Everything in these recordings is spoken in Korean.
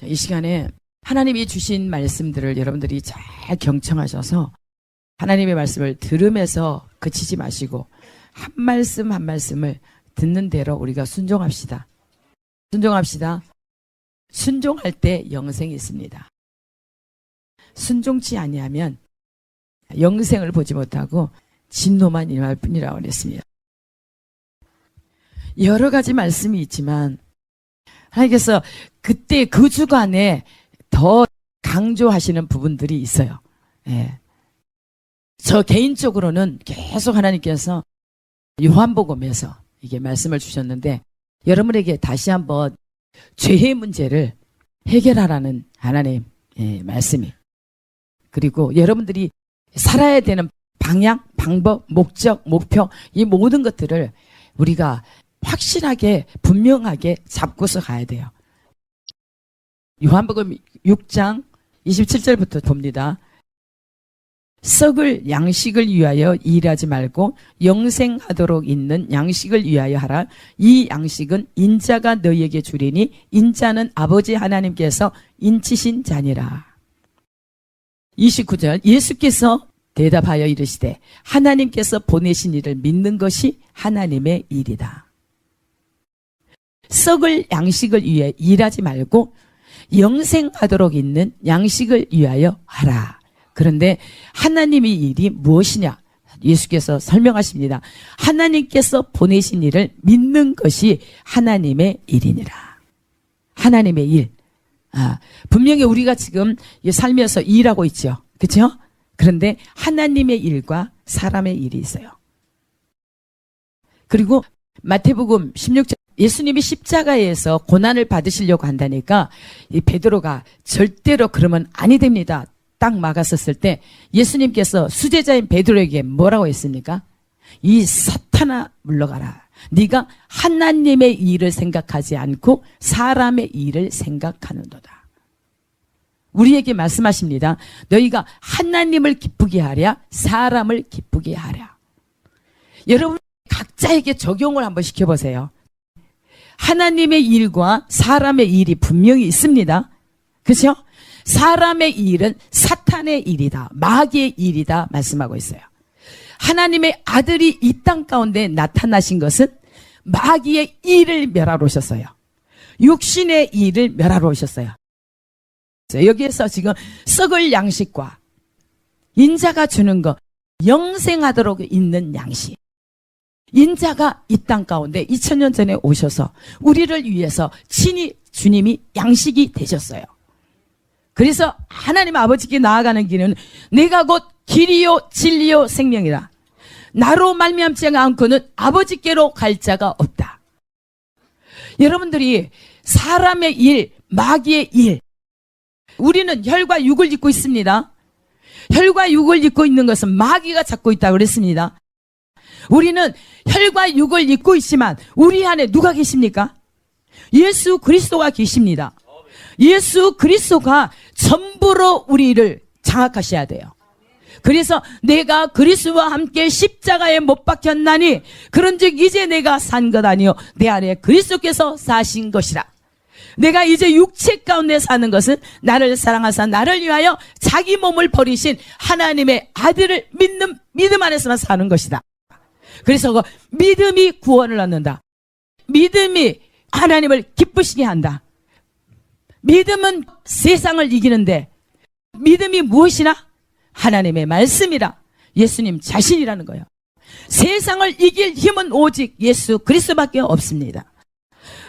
이 시간에 하나님이 주신 말씀들을 여러분들이 잘 경청하셔서 하나님의 말씀을 들으면서 그치지 마시고 한 말씀 한 말씀을 듣는 대로 우리가 순종합시다. 순종합시다. 순종할 때 영생이 있습니다. 순종치 아니하면 영생을 보지 못하고 진노만 임할 뿐이라고 그랬습니다. 여러 가지 말씀이 있지만 하나님께서 그때 그 주간에 더 강조하시는 부분들이 있어요. 예. 저 개인적으로는 계속 하나님께서 요한복음에서 이게 말씀을 주셨는데 여러분에게 다시 한번 죄의 문제를 해결하라는 하나님 말씀이, 그리고 여러분들이 살아야 되는 방향, 방법, 목적, 목표, 이 모든 것들을 우리가 확실하게 분명하게 잡고서 가야 돼요. 요한복음 6장 27절부터 봅니다. 썩을 양식을 위하여 일하지 말고 영생하도록 있는 양식을 위하여 하라. 이 양식은 인자가 너희에게 주리니 인자는 아버지 하나님께서 인치신 자니라. 29절 예수께서 대답하여 이르시되 하나님께서 보내신 이를 믿는 것이 하나님의 일이다. 썩을 양식을 위해 일하지 말고 영생하도록 있는 양식을 위하여 하라. 그런데 하나님의 일이 무엇이냐? 예수께서 설명하십니다. 하나님께서 보내신 일을 믿는 것이 하나님의 일이니라. 하나님의 일. 분명히 우리가 지금 살면서 일하고 있죠. 그렇죠? 그런데 하나님의 일과 사람의 일이 있어요. 그리고 마태복음 16장 예수님이 십자가에서 고난을 받으시려고 한다니까 이 베드로가 절대로 그러면 아니 됩니다. 딱 막았었을 때 예수님께서 수제자인 베드로에게 뭐라고 했습니까? 이 사탄아 물러가라. 네가 하나님의 일을 생각하지 않고 사람의 일을 생각하는도다. 우리에게 말씀하십니다. 너희가 하나님을 기쁘게 하랴 사람을 기쁘게 하랴. 여러분 각자에게 적용을 한번 시켜보세요. 하나님의 일과 사람의 일이 분명히 있습니다. 그렇죠? 사람의 일은 사탄의 일이다. 마귀의 일이다 말씀하고 있어요. 하나님의 아들이 이 땅 가운데 나타나신 것은 마귀의 일을 멸하러 오셨어요. 육신의 일을 멸하러 오셨어요. 여기에서 지금 썩을 양식과 인자가 주는 것, 영생하도록 있는 양식. 인자가 이 땅 가운데 2000년 전에 오셔서 우리를 위해서 친히 주님이 양식이 되셨어요. 그래서 하나님 아버지께 나아가는 길은 내가 곧 길이요 진리요 생명이라. 나로 말미암지 않고는 아버지께로 갈 자가 없다. 여러분들이 사람의 일, 마귀의 일, 우리는 혈과 육을 입고 있습니다. 혈과 육을 입고 있는 것은 마귀가 잡고 있다고 그랬습니다. 우리는 혈과 육을 입고 있지만 우리 안에 누가 계십니까? 예수 그리스도가 계십니다. 예수 그리스도가 전부로 우리를 장악하셔야 돼요. 그래서 내가 그리스도와 함께 십자가에 못 박혔나니 그런즉 이제 내가 산 것 아니요 내 안에 그리스도께서 사신 것이라. 내가 이제 육체 가운데 사는 것은 나를 사랑하사 나를 위하여 자기 몸을 버리신 하나님의 아들을 믿는 믿음 안에서만 사는 것이다. 그래서 그 믿음이 구원을 얻는다. 믿음이 하나님을 기쁘시게 한다. 믿음은 세상을 이기는데 믿음이 무엇이나? 하나님의 말씀이라. 예수님 자신이라는 거예요. 세상을 이길 힘은 오직 예수 그리스도밖에 없습니다.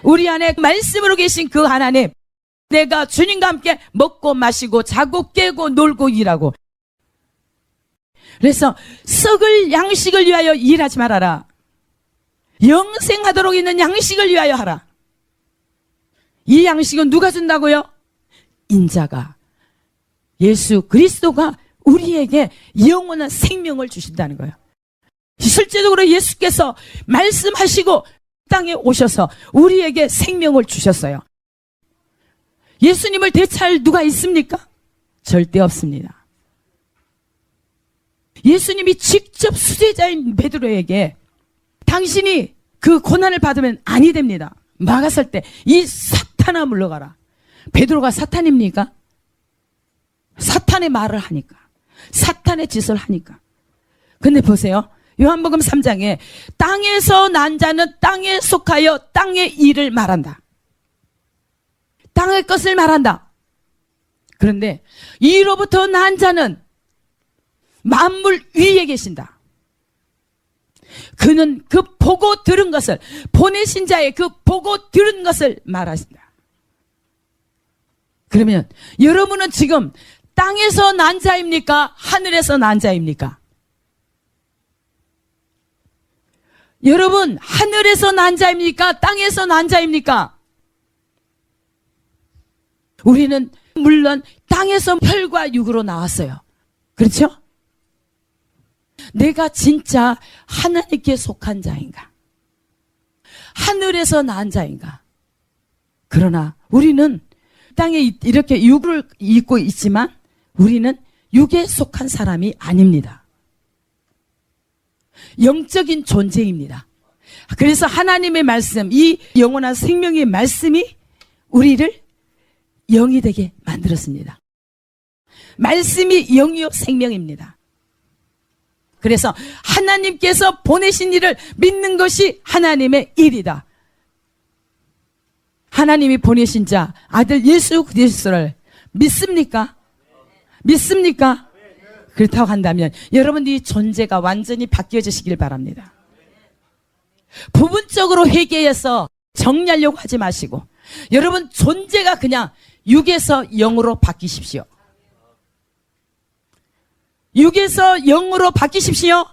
우리 안에 말씀으로 계신 그 하나님, 내가 주님과 함께 먹고 마시고 자고 깨고 놀고 일하고. 그래서 썩을 양식을 위하여 일하지 말아라. 영생하도록 있는 양식을 위하여 하라. 이 양식은 누가 준다고요? 인자가, 예수 그리스도가 우리에게 영원한 생명을 주신다는 거예요. 실제적으로 예수께서 말씀하시고 땅에 오셔서 우리에게 생명을 주셨어요. 예수님을 대체할 누가 있습니까? 절대 없습니다. 예수님이 직접 수제자인 베드로에게 당신이 그 고난을 받으면 아니 됩니다. 막았을 때 이 사탄아 물러가라. 베드로가 사탄입니까? 사탄의 말을 하니까. 사탄의 짓을 하니까. 근데 보세요. 요한복음 3장에 땅에서 난 자는 땅에 속하여 땅의 일을 말한다. 땅의 것을 말한다. 그런데 이로부터 난 자는 만물 위에 계신다. 그는 그 보고 들은 것을, 보내신 자의 그 보고 들은 것을 말하신다. 그러면 여러분은 지금 땅에서 난 자입니까? 하늘에서 난 자입니까? 여러분, 하늘에서 난 자입니까? 땅에서 난 자입니까? 우리는 물론 땅에서 혈과 육으로 나왔어요. 그렇죠? 내가 진짜 하나님께 속한 자인가? 하늘에서 난 자인가? 그러나 우리는 땅에 이렇게 육을 입고 있지만 우리는 육에 속한 사람이 아닙니다. 영적인 존재입니다. 그래서 하나님의 말씀, 이 영원한 생명의 말씀이 우리를 영이 되게 만들었습니다. 말씀이 영이요 생명입니다. 그래서 하나님께서 보내신 일을 믿는 것이 하나님의 일이다. 하나님이 보내신 자 아들 예수 그리스도를 믿습니까? 믿습니까? 그렇다고 한다면 여러분들이 존재가 완전히 바뀌어지시길 바랍니다. 부분적으로 회개해서 정리하려고 하지 마시고 여러분 존재가 그냥 육에서 영으로 바뀌십시오. 육에서 영으로 바뀌십시오.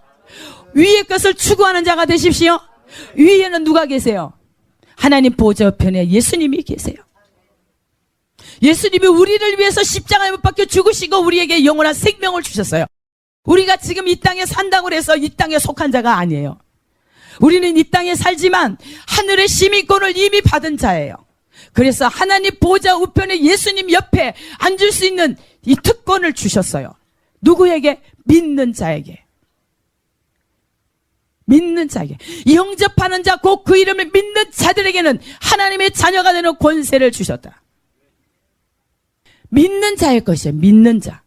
위의 것을 추구하는 자가 되십시오. 위에는 누가 계세요? 하나님 보좌 우편에 예수님이 계세요. 예수님이 우리를 위해서 십자가에 못 박혀 죽으시고 우리에게 영원한 생명을 주셨어요. 우리가 지금 이 땅에 산다고 해서 이 땅에 속한 자가 아니에요. 우리는 이 땅에 살지만 하늘의 시민권을 이미 받은 자예요. 그래서 하나님 보좌 우편에 예수님 옆에 앉을 수 있는 이 특권을 주셨어요. 누구에게? 믿는 자에게. 믿는 자에게. 영접하는 자, 곧 그 이름을 믿는 자들에게는 하나님의 자녀가 되는 권세를 주셨다. 믿는 자의 것이에요. 믿는 자.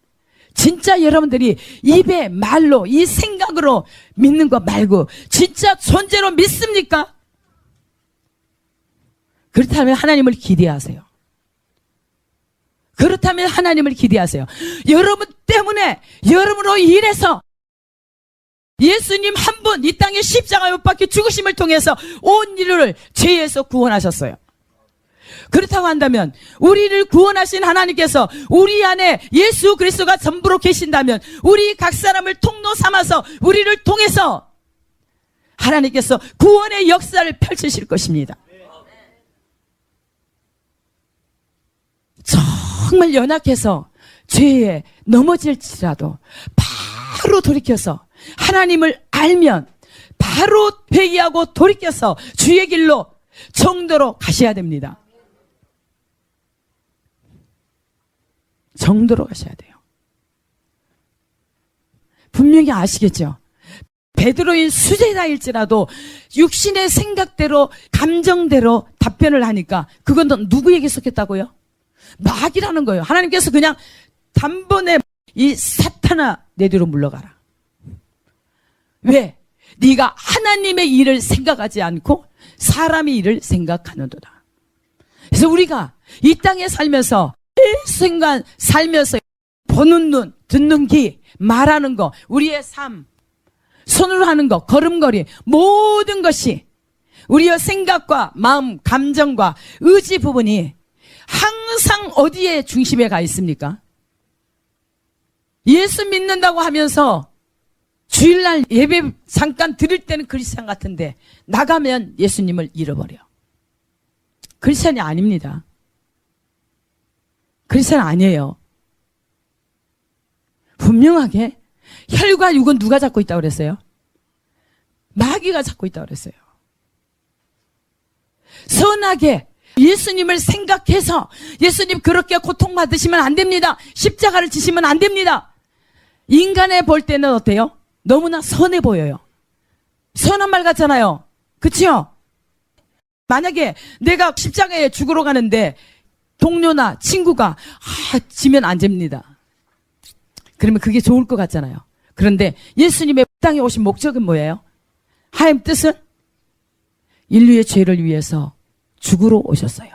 진짜 여러분들이 입에 말로 이 생각으로 믿는 거 말고 진짜 존재로 믿습니까? 그렇다면 하나님을 기대하세요. 그렇다면 하나님을 기대하세요. 여러분 때문에, 여러분으로 인해서 예수님 한 분 이 땅에 십자가에 못 박혀 죽으심을 통해서 온 인류를 죄에서 구원하셨어요. 그렇다고 한다면 우리를 구원하신 하나님께서 우리 안에 예수 그리스도가 전부로 계신다면 우리 각 사람을 통로 삼아서 우리를 통해서 하나님께서 구원의 역사를 펼치실 것입니다. 정말 연약해서 죄에 넘어질지라도 바로 돌이켜서 하나님을 알면 바로 회개하고 돌이켜서 주의 길로 정도로 가셔야 됩니다. 정도로 가셔야 돼요. 분명히 아시겠죠? 베드로인 수제자일지라도 육신의 생각대로 감정대로 답변을 하니까 그건 누구에게 속했다고요? 마귀라는 거예요. 하나님께서 그냥 단번에 이 사탄아 내 뒤로 물러가라. 왜? 네가 하나님의 일을 생각하지 않고 사람의 일을 생각하는도다. 그래서 우리가 이 땅에 살면서 일순간 살면서 보는 눈, 듣는 귀, 말하는 거, 우리의 삶, 손으로 하는 거, 걸음걸이 모든 것이 우리의 생각과 마음, 감정과 의지 부분이 항상 어디에 중심에 가 있습니까? 예수 믿는다고 하면서 주일날 예배 잠깐 드릴 때는 크리스찬 같은데 나가면 예수님을 잃어버려. 크리스찬이 아닙니다. 크리스찬 아니에요. 분명하게 혈과 육은 누가 잡고 있다고 그랬어요? 마귀가 잡고 있다고 그랬어요. 선하게 예수님을 생각해서 예수님 그렇게 고통받으시면 안 됩니다. 십자가를 지시면 안 됩니다. 인간에 볼 때는 어때요? 너무나 선해 보여요. 선한 말 같잖아요. 그치요? 만약에 내가 십자가에 죽으러 가는데 동료나 친구가 지면 안 됩니다. 그러면 그게 좋을 것 같잖아요. 그런데 예수님의 땅에 오신 목적은 뭐예요? 하나님 뜻은 인류의 죄를 위해서 죽으러 오셨어요.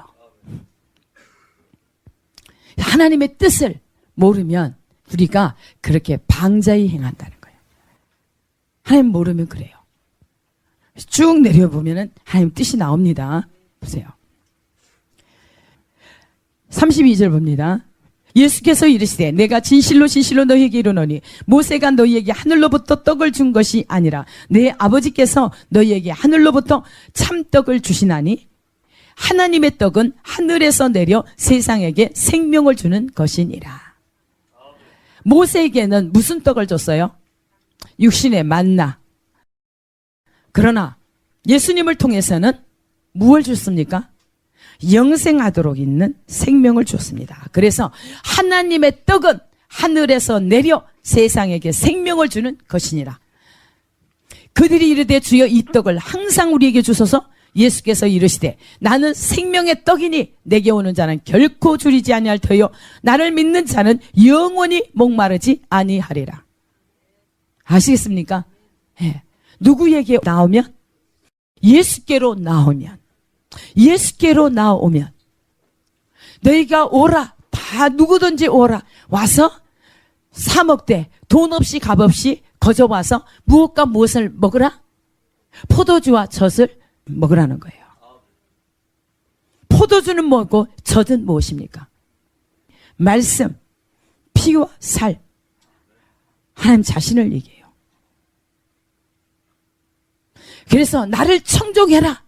하나님의 뜻을 모르면 우리가 그렇게 방자히 행한다는 거예요. 하나님 모르면 그래요. 쭉 내려보면은 하나님 뜻이 나옵니다. 보세요. 32절 봅니다. 예수께서 이르시되 내가 진실로 진실로 너희에게 이르노니 모세가 너희에게 하늘로부터 떡을 준 것이 아니라 내 아버지께서 너희에게 하늘로부터 참떡을 주시나니 하나님의 떡은 하늘에서 내려 세상에게 생명을 주는 것이니라. 모세에게는 무슨 떡을 줬어요? 육신의 만나. 그러나 예수님을 통해서는 무엇을 줬습니까? 영생하도록 있는 생명을 줬습니다. 그래서 하나님의 떡은 하늘에서 내려 세상에게 생명을 주는 것이니라. 그들이 이르되 주여 이 떡을 항상 우리에게 주소서. 예수께서 이르시되 나는 생명의 떡이니 내게 오는 자는 결코 줄이지 아니할 터요 나를 믿는 자는 영원히 목마르지 아니하리라. 아시겠습니까? 네. 누구에게 나오면? 예수께로 나오면, 예수께로 나오면 너희가 오라. 다 누구든지 오라. 와서 사 먹되 돈 없이 값 없이 거저 와서 무엇과 무엇을 먹으라? 포도주와 젖을 먹으라는 거예요. 포도주는 뭐고 젖은 무엇입니까? 말씀, 피와 살, 하나님 자신을 얘기해요. 그래서 나를 청종해라.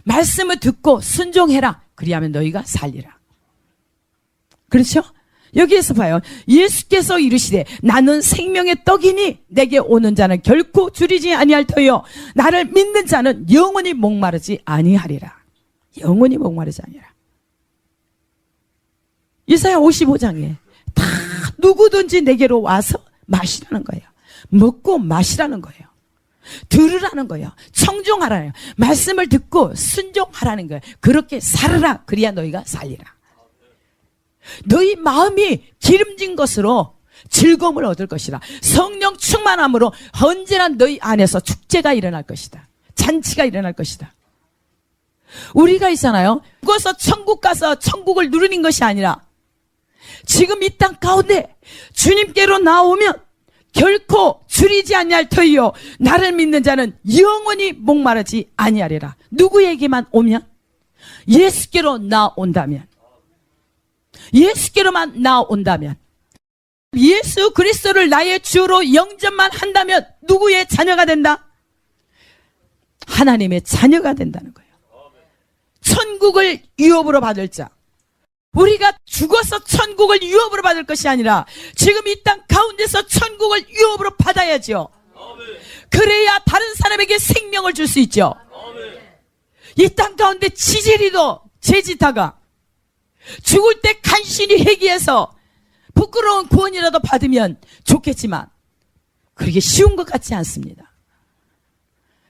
말씀을 듣고 순종해라. 그리하면 너희가 살리라. 그렇죠? 여기에서 봐요. 예수께서 이르시되 나는 생명의 떡이니 내게 오는 자는 결코 줄이지 아니할 터요 나를 믿는 자는 영원히 목마르지 아니하리라. 영원히 목마르지 아니하리라. 이사야 55장에 다 누구든지 내게로 와서 마시라는 거예요. 먹고 마시라는 거예요. 들으라는 거예요. 청종하라는 거예요. 말씀을 듣고 순종하라는 거예요. 그렇게 살아라. 그래야 너희가 살리라. 너희 마음이 기름진 것으로 즐거움을 얻을 것이라. 성령 충만함으로 언제나 너희 안에서 축제가 일어날 것이다. 잔치가 일어날 것이다. 우리가 있잖아요. 죽어서 천국 가서 천국을 누리는 것이 아니라 지금 이 땅 가운데 주님께로 나오면 결코 줄이지 아니할 터이요 나를 믿는 자는 영원히 목마르지 아니하리라. 누구에게만 오면? 예수께로 나온다면, 예수께로만 나온다면, 예수 그리스도를 나의 주로 영접만 한다면 누구의 자녀가 된다? 하나님의 자녀가 된다는 거예요. 천국을 유업으로 받을 자. 우리가 죽어서 천국을 유업으로 받을 것이 아니라 지금 이 땅 가운데서 천국을 유업으로 받아야죠. 그래야 다른 사람에게 생명을 줄 수 있죠. 이 땅 가운데 지지리도 죄짓다가 죽을 때 간신히 회개해서 부끄러운 구원이라도 받으면 좋겠지만 그렇게 쉬운 것 같지 않습니다.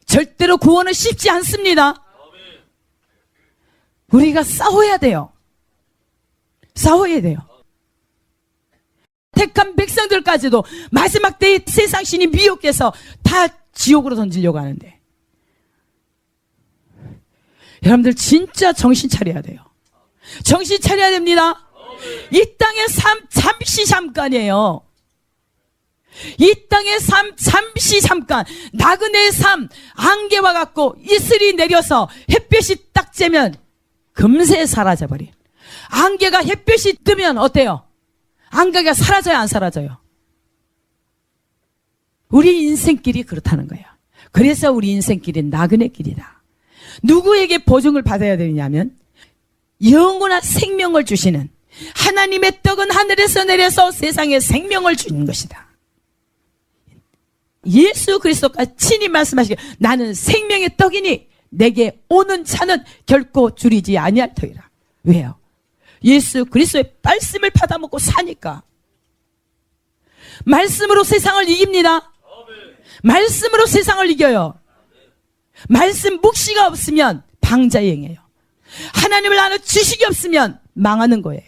절대로 구원은 쉽지 않습니다. 우리가 싸워야 돼요. 싸워야 돼요. 택한 백성들까지도 마지막 때에 세상 신이 미혹해서 다 지옥으로 던지려고 하는데 여러분들 진짜 정신 차려야 돼요. 정신 차려야 됩니다. 이 땅의 삶 잠시 잠깐이에요. 이 땅의 삶 잠시 잠깐. 나그네의 삶 안개와 같고 이슬이 내려서 햇볕이 딱 쬐면 금세 사라져버린. 안개가 햇볕이 뜨면 어때요? 안개가 사라져요, 안 사라져요? 우리 인생길이 그렇다는 거예요. 그래서 우리 인생길은 나그네 길이다. 누구에게 보증을 받아야 되냐면 영원한 생명을 주시는 하나님의 떡은 하늘에서 내려서 세상에 생명을 주는 것이다. 예수 그리스도가 친히 말씀하시기를 나는 생명의 떡이니 내게 오는 자는 결코 줄이지 아니할 터이라. 왜요? 예수 그리스도의 말씀을 받아먹고 사니까. 말씀으로 세상을 이깁니다. 말씀으로 세상을 이겨요. 말씀 묵시가 없으면 방자행해요. 하나님을 아는 지식이 없으면 망하는 거예요.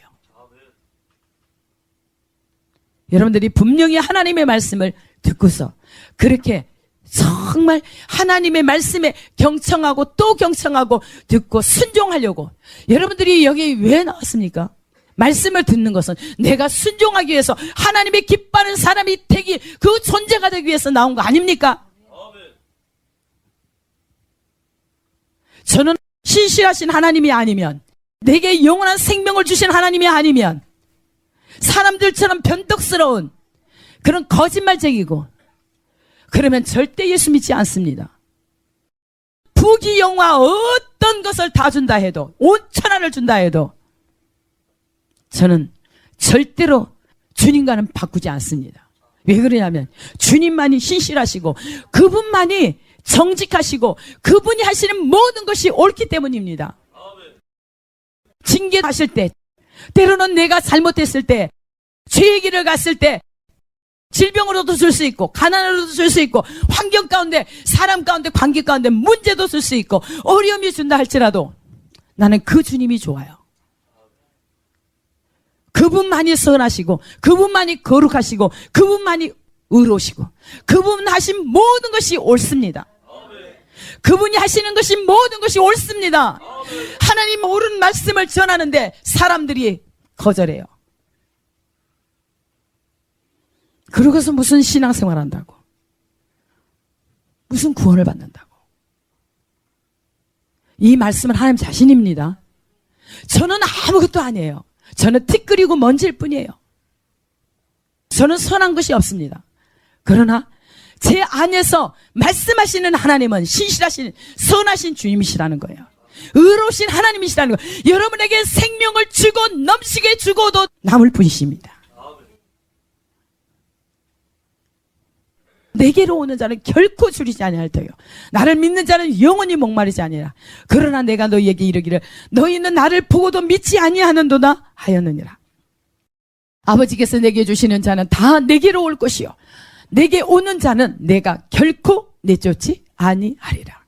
여러분들이 분명히 하나님의 말씀을 듣고서 그렇게 정말 하나님의 말씀에 경청하고 또 경청하고 듣고 순종하려고. 여러분들이 여기 왜 나왔습니까? 말씀을 듣는 것은 내가 순종하기 위해서, 하나님의 기뻐하는 사람이 되기, 그 존재가 되기 위해서 나온 거 아닙니까? 저는 신실하신 하나님이 아니면, 내게 영원한 생명을 주신 하나님이 아니면, 사람들처럼 변덕스러운 그런 거짓말쟁이고, 그러면 절대 예수 믿지 않습니다. 부귀 영화 어떤 것을 다 준다 해도, 온 천하를 준다 해도 저는 절대로 주님과는 바꾸지 않습니다. 왜 그러냐면 주님만이 신실하시고 그분만이 정직하시고 그분이 하시는 모든 것이 옳기 때문입니다. 징계하실 때, 때로는 내가 잘못했을 때, 죄의 길을 갔을 때 질병으로도 줄 수 있고 가난으로도 줄 수 있고 환경 가운데, 사람 가운데, 관계 가운데 문제도 줄 수 있고 어려움이 준다 할지라도 나는 그 주님이 좋아요. 그분만이 선하시고 그분만이 거룩하시고 그분만이 의로우시고 그분 하신 모든 것이 옳습니다. 그분이 하시는 것이 모든 것이 옳습니다. 하나님 옳은 말씀을 전하는데 사람들이 거절해요. 그러고서 무슨 신앙생활 한다고, 무슨 구원을 받는다고. 이 말씀은 하나님 자신입니다. 저는 아무것도 아니에요. 저는 티끌이고 먼지일 뿐이에요. 저는 선한 것이 없습니다. 그러나 제 안에서 말씀하시는 하나님은 신실하신, 선하신 주님이시라는 거예요. 의로우신 하나님이시라는 거예요. 여러분에게 생명을 주고 넘치게 주고도 남을 분이십니다. 내게로 오는 자는 결코 줄이지 아니할 터요. 나를 믿는 자는 영원히 목마르지 아니라. 그러나 내가 너희에게 이르기를 너희는 나를 보고도 믿지 아니하는도다 하였느니라. 아버지께서 내게 주시는 자는 다 내게로 올 것이요, 내게 오는 자는 내가 결코 내쫓지 아니하리라.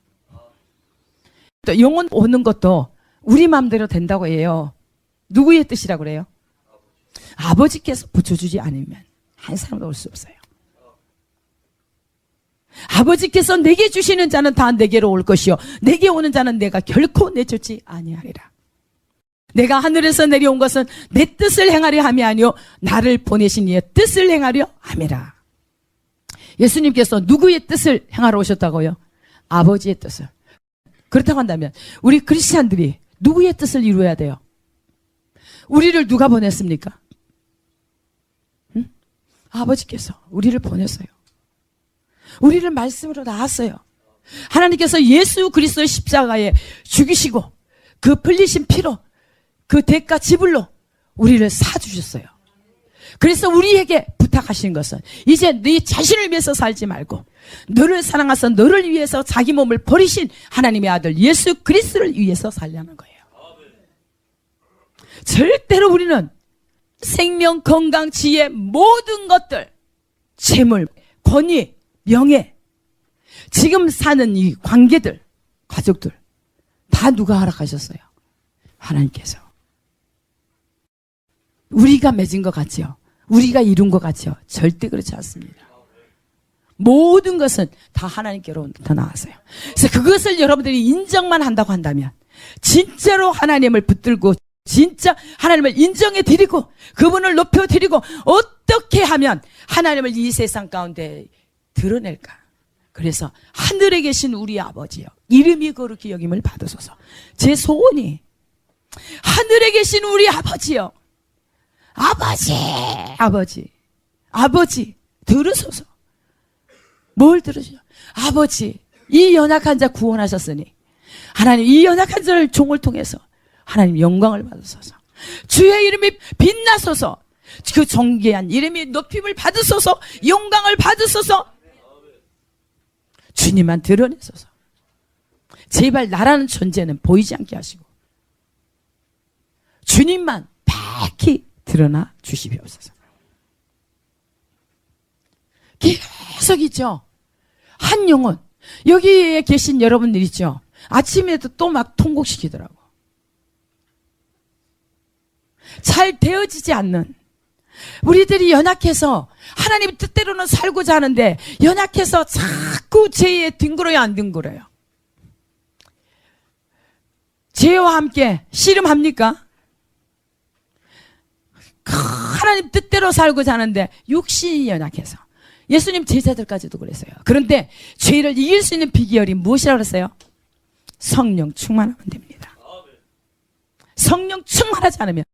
또 영혼 오는 것도 우리 마음대로 된다고 해요. 누구의 뜻이라고 그래요? 아버지께서 붙여주지 않으면 한 사람도 올 수 없어요. 아버지께서 내게 주시는 자는 다 내게로 올 것이요, 내게 오는 자는 내가 결코 내쫓지 아니하리라. 내가 하늘에서 내려온 것은 내 뜻을 행하려 함이 아니요 나를 보내신 이의 뜻을 행하려 함이라. 예수님께서 누구의 뜻을 행하러 오셨다고요? 아버지의 뜻을. 그렇다고 한다면 우리 크리스찬들이 누구의 뜻을 이루어야 돼요? 우리를 누가 보냈습니까? 응? 아버지께서 우리를 보냈어요. 우리를 말씀으로 낳았어요. 하나님께서 예수 그리스도의 십자가에 죽이시고 그 흘리신 피로, 그 대가 지불로 우리를 사주셨어요. 그래서 우리에게 부탁하시는 것은 이제 네 자신을 위해서 살지 말고 너를 사랑하사 너를 위해서 자기 몸을 버리신 하나님의 아들 예수 그리스도를 위해서 살려는 거예요. 절대로 우리는 생명, 건강, 지혜, 모든 것들, 재물, 권위, 명예, 지금 사는 이 관계들, 가족들 다 누가 허락하셨어요? 하나님께서. 우리가 맺은 것 같지요? 우리가 이룬 것 같지요? 절대 그렇지 않습니다. 모든 것은 다 하나님께로부터 나왔어요. 그래서 그것을 여러분들이 인정만 한다고 한다면, 진짜로 하나님을 붙들고 진짜 하나님을 인정해 드리고 그분을 높여 드리고 어떻게 하면 하나님을 이 세상 가운데 드러낼까? 그래서 하늘에 계신 우리 아버지요, 이름이 거룩히 여김을 받으소서. 제 소원이 하늘에 계신 우리 아버지요, 아버지 들으소서. 뭘 들으시죠? 아버지, 이 연약한 자 구원하셨으니 하나님 이 연약한 자를 종을 통해서 하나님 영광을 받으소서. 주의 이름이 빛나소서. 그 존귀한 이름이 높임을 받으소서. 영광을 받으소서. 주님만 드러내소서. 제발 나라는 존재는 보이지 않게 하시고 주님만 밝히 드러나 주시옵소서. 계속 있죠. 한 영혼, 여기에 계신 여러분들 있죠. 아침에도 또 막 통곡시키더라고. 잘 되어지지 않는, 우리들이 연약해서 하나님 뜻대로는 살고자 하는데 연약해서 자꾸 죄에 뒹굴어요, 안 뒹굴어요? 죄와 함께 씨름합니까? 하나님 뜻대로 살고자 하는데 육신이 연약해서. 예수님 제자들까지도 그랬어요. 그런데 죄를 이길 수 있는 비결이 무엇이라고 그랬어요? 성령 충만하면 됩니다. 성령 충만하지 않으면,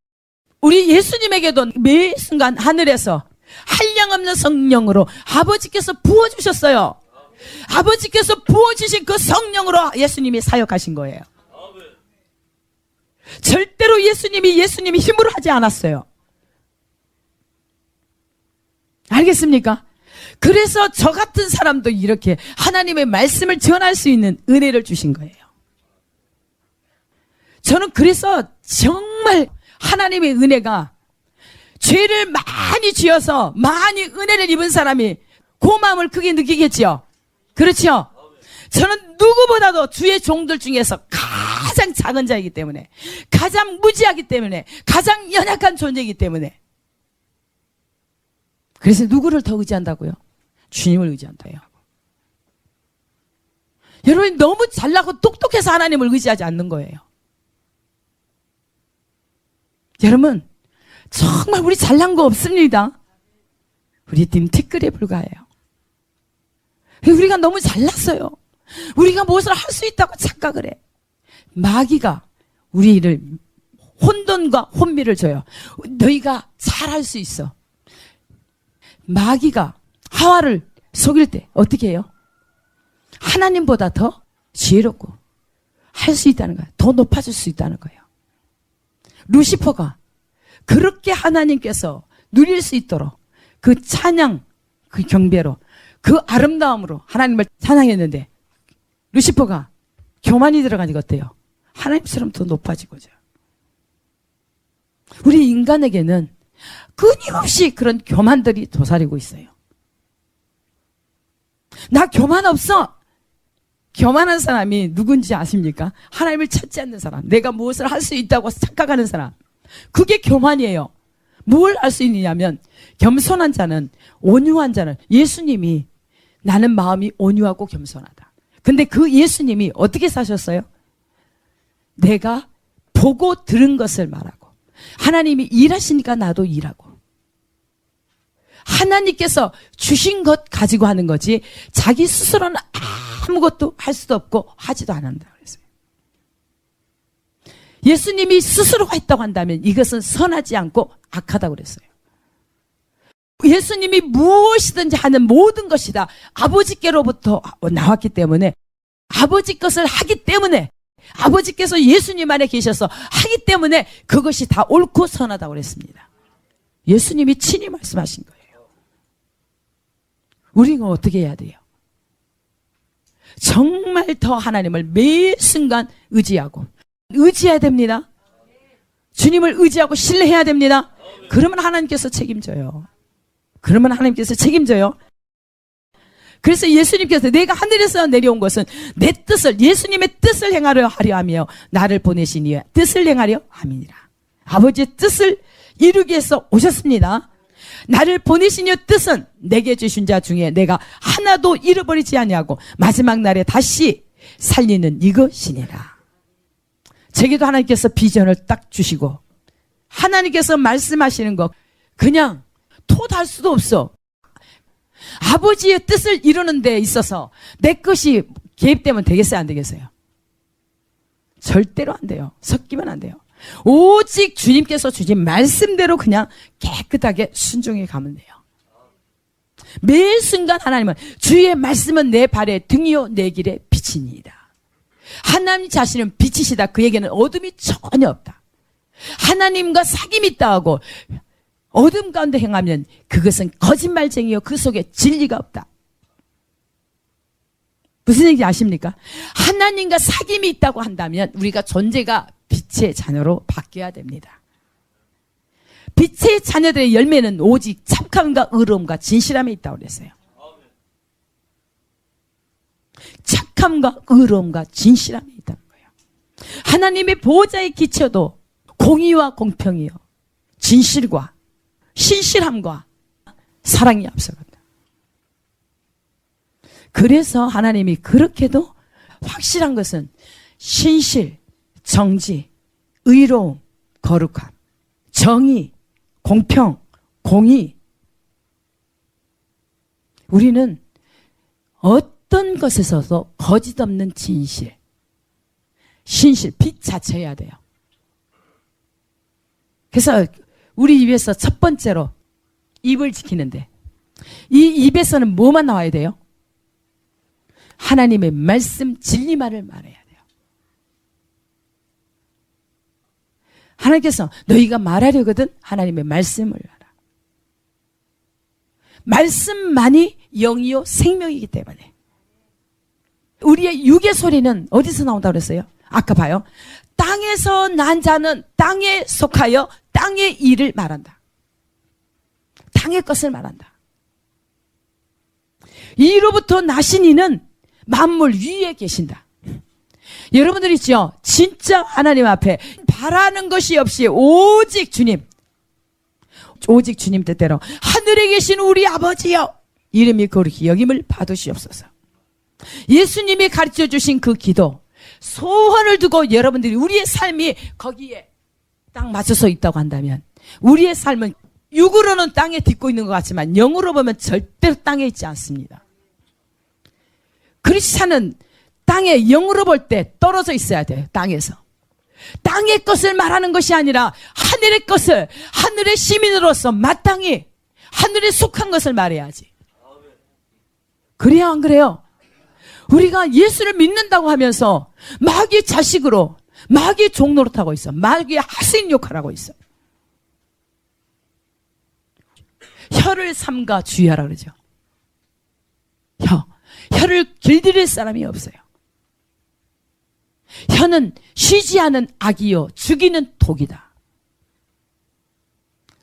우리 예수님에게도 매 순간 하늘에서 한량없는 성령으로 아버지께서 부어주셨어요. 아버지께서 부어주신 그 성령으로 예수님이 사역하신 거예요. 절대로 예수님이 힘으로 하지 않았어요. 알겠습니까? 그래서 저 같은 사람도 이렇게 하나님의 말씀을 전할 수 있는 은혜를 주신 거예요. 저는 그래서 정말 하나님의 은혜가, 죄를 많이 지어서 많이 은혜를 입은 사람이 그 마음을 크게 느끼겠죠. 그렇죠? 저는 누구보다도 주의 종들 중에서 가장 작은 자이기 때문에, 가장 무지하기 때문에, 가장 연약한 존재이기 때문에. 그래서 누구를 더 의지한다고요? 주님을 의지한다요. 여러분, 너무 잘나고 똑똑해서 하나님을 의지하지 않는 거예요. 여러분, 정말 우리 잘난 거 없습니다. 우리 팀 티끌에 불과해요. 우리가 너무 잘났어요. 우리가 무엇을 할 수 있다고 착각을 해. 마귀가 우리를 혼돈과 혼미를 줘요. 너희가 잘할 수 있어. 마귀가 하와를 속일 때 어떻게 해요? 하나님보다 더 지혜롭고 할 수 있다는 거예요. 더 높아질 수 있다는 거예요. 루시퍼가 그렇게 하나님께서 누릴 수 있도록 그 찬양, 그 경배로, 그 아름다움으로 하나님을 찬양했는데, 루시퍼가 교만이 들어가니까 어때요? 하나님처럼 더 높아지고죠. 우리 인간에게는 끊임없이 그런 교만들이 도사리고 있어요. 나 교만 없어. 교만한 사람이 누군지 아십니까? 하나님을 찾지 않는 사람, 내가 무엇을 할 수 있다고 착각하는 사람, 그게 교만이에요. 뭘 할 수 있느냐면, 겸손한 자는, 온유한 자는, 예수님이 나는 마음이 온유하고 겸손하다. 근데 그 예수님이 어떻게 사셨어요? 내가 보고 들은 것을 말하고, 하나님이 일하시니까 나도 일하고, 하나님께서 주신 것 가지고 하는 거지 자기 스스로는 아무것도 할 수도 없고 하지도 않는다 그랬어요. 예수님이 스스로 했다고 한다면 이것은 선하지 않고 악하다고 그랬어요. 예수님이 무엇이든지 하는 모든 것이 다 아버지께로부터 나왔기 때문에, 아버지 것을 하기 때문에, 아버지께서 예수님 안에 계셔서 하기 때문에 그것이 다 옳고 선하다고 그랬습니다. 예수님이 친히 말씀하신 거예요. 우리가 어떻게 해야 돼요? 정말 더 하나님을 매 순간 의지해야 됩니다. 주님을 의지하고 신뢰해야 됩니다. 그러면 하나님께서 책임져요. 그래서 예수님께서 내가 하늘에서 내려온 것은 내 뜻을, 예수님의 뜻을 행하려 하려 하며 나를 보내신 이의 뜻을 행하려 함이니라. 아버지의 뜻을 이루기 위해서 오셨습니다. 나를 보내신 이의 뜻은 내게 주신 자 중에 내가 하나도 잃어버리지 아니하고 마지막 날에 다시 살리는 이것이니라. 제게도 하나님께서 비전을 딱 주시고, 하나님께서 말씀하시는 거 그냥 토달 수도 없어. 아버지의 뜻을 이루는 데 있어서 내 것이 개입되면 되겠어요, 안 되겠어요? 절대로 안 돼요. 섞이면 안 돼요. 오직 주님께서 주신 말씀대로 그냥 깨끗하게 순종해 가면 돼요. 매 순간 하나님은 주의 말씀은 내 발의 등이요 내 길의 빛이니이다. 하나님 자신은 빛이시다. 그에게는 어둠이 전혀 없다. 하나님과 사귐이 있다 하고 어둠 가운데 행하면 그것은 거짓말쟁이요 그 속에 진리가 없다. 무슨 얘기인지 아십니까? 하나님과 사귐이 있다고 한다면 우리가 존재가 빛의 자녀로 바뀌어야 됩니다. 빛의 자녀들의 열매는 오직 착함과 의로움과 진실함에 있다고 그랬어요. 착함과 의로움과 진실함에 있다는 거예요. 하나님의 보호자의 기초도 공의와 공평이요 진실과 신실함과 사랑이 앞서간다. 그래서 하나님이 그렇게도 확실한 것은 신실, 정지, 의로움, 거룩함, 정의, 공평, 공의. 우리는 어떤 것에서도 거짓 없는 진실, 신실, 빛 자체여야 돼요. 그래서 우리 입에서 첫 번째로 입을 지키는데, 이 입에서는 뭐만 나와야 돼요? 하나님의 말씀, 진리만을 말해야 돼요. 하나님께서 너희가 말하려거든 하나님의 말씀을 알아. 말씀만이 영이요 생명이기 때문에. 우리의 육의 소리는 어디서 나온다고 그랬어요? 아까 봐요. 땅에서 난 자는 땅에 속하여 땅의 일을 말한다. 땅의 것을 말한다. 이로부터 나신 이는 만물 위에 계신다. 여러분들 있죠? 진짜 하나님 앞에 바라는 것이 없이 오직 주님, 오직 주님 뜻대로 하늘에 계신 우리 아버지여 이름이 거룩히 여김을 받으시옵소서. 예수님이 가르쳐 주신 그 기도, 소원을 두고 여러분들이 우리의 삶이 거기에 딱 맞춰서 있다고 한다면, 우리의 삶은 육으로는 땅에 딛고 있는 것 같지만 영으로 보면 절대로 땅에 있지 않습니다. 크리스찬은 땅에 영으로 볼 때 떨어져 있어야 돼요. 땅에서. 땅의 것을 말하는 것이 아니라 하늘의 것을, 하늘의 시민으로서 마땅히 하늘에 속한 것을 말해야지. 그래야 안 그래요? 우리가 예수를 믿는다고 하면서 마귀의 자식으로, 마귀의 종노릇하고 있어. 마귀의 하수인 역할하고 있어. 혀를 삼가 주의하라 그러죠. 혀를 길들일 사람이 없어요. 혀는 쉬지 않은 악이요 죽이는 독이다.